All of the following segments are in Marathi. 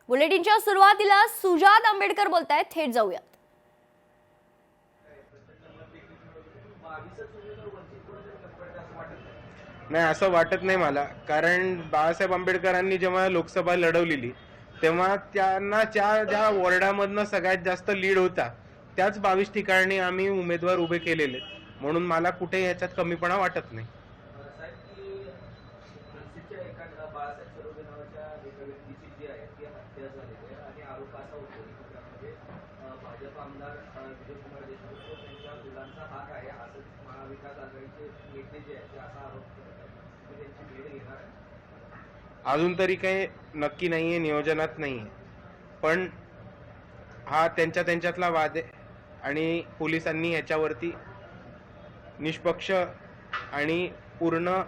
बुलेटिनच्या सुरुवातीला सुजात आंबेडकर बोलतायत, थेट जाऊयात. नाही, असं वाटत नाही मला. कारण बाळासाहेब आंबेडकरांनी जेव्हा लोकसभा लढवलेली तेव्हा त्यांना ज्या वॉर्डामधनं सगळ्यात जास्त लीड होता त्याच 22 ठिकाणी आम्ही उमेदवार उभे केलेले, म्हणून मला कुठे ह्याच्यात कमीपणा वाटत नाही. अजून तरी काही नक्की नाहीये, नियोजनात नाहीये, पण हा त्यांच्यातला वाद आहे आणि पोलिसांनी याच्यावरती निष्पक्ष आणि पूर्ण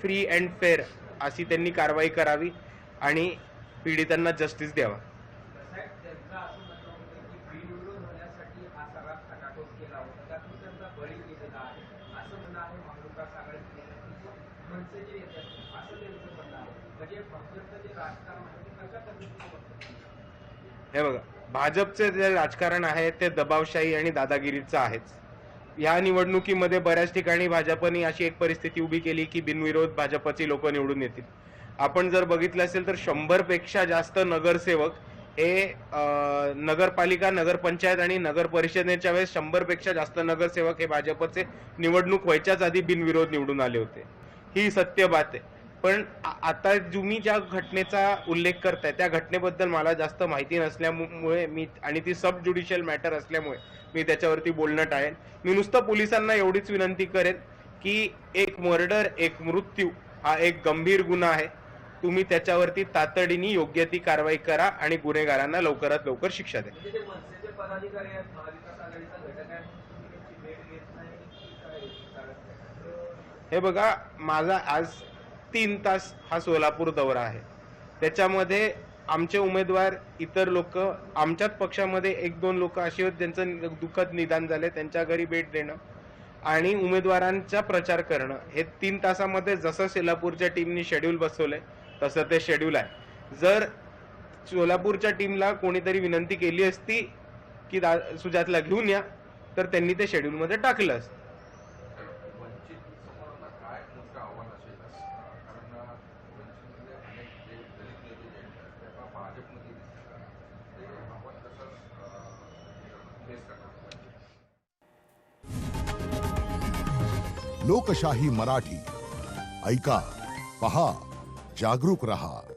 फ्री अँड फेअर अशी त्यांनी कारवाई करावी आणि पीडितांना जस्टिस द्यावा. हे बघा, भाजपचे जे राजकारण आहे ते दबावशाही आणि दादागिरीचं आहेच. या निवडणुकीमध्ये बऱ्याच ठिकाणी भाजपने अशी एक परिस्थिती उभी केली की बिनविरोध भाजपची लोक निवडून येतील. आपण जर बघितलं असेल तर 100 पेक्षा जास्त नगरसेवक हे नगरपालिका, नगरपंचायत आणि नगर परिषदेच्या वेळेस 100 पेक्षा जास्त नगरसेवक हे भाजपचे निवडणूक व्हायच्याच आधी बिनविरोध निवडून आले होते. ही सत्य बात आहे. पण आता तुम्ही ज्या घटनेचा उल्लेख करताय त्या घटनेबद्दल मला जास्त माहिती नसल्यामुळे मी, आणि ती सब ज्युडिशियल मॅटर असल्यामुळे मी त्याच्यावरती बोलणं टाळेन. मी नुसतं पोलिसांना एवढीच विनंती करेन की एक मर्डर, एक मृत्यू हा एक गंभीर गुन्हा आहे. तुम्ही त्याच्यावरती तातडीने योग्य ती कारवाई करा आणि गुन्हेगारांना लवकरात लवकर शिक्षा द्या. हे बघा, माझा आज 3 तास हा सोलापूर दौरा आहे. त्याच्यामध्ये आमचे उमेदवार, इतर लोक, आमच्याच पक्षामध्ये 1-2 लोक अशी होत ज्यांचं दुःखद निधन झाले, त्यांच्या घरी भेट देणं आणि उमेदवारांचा प्रचार करणं, हे 3 तासामध्ये जसं सोलापूरच्या टीमनी शेड्यूल बसवलंय तसं ते शेड्यूल आहे. जर सोलापूरच्या टीमला कोणीतरी विनंती केली असती की सुजातला घेऊन या, तर त्यांनी ते शेड्यूल मध्ये टाकलं असतं. लोकशाही मराठी ऐका, पहा, जागरूक रहा.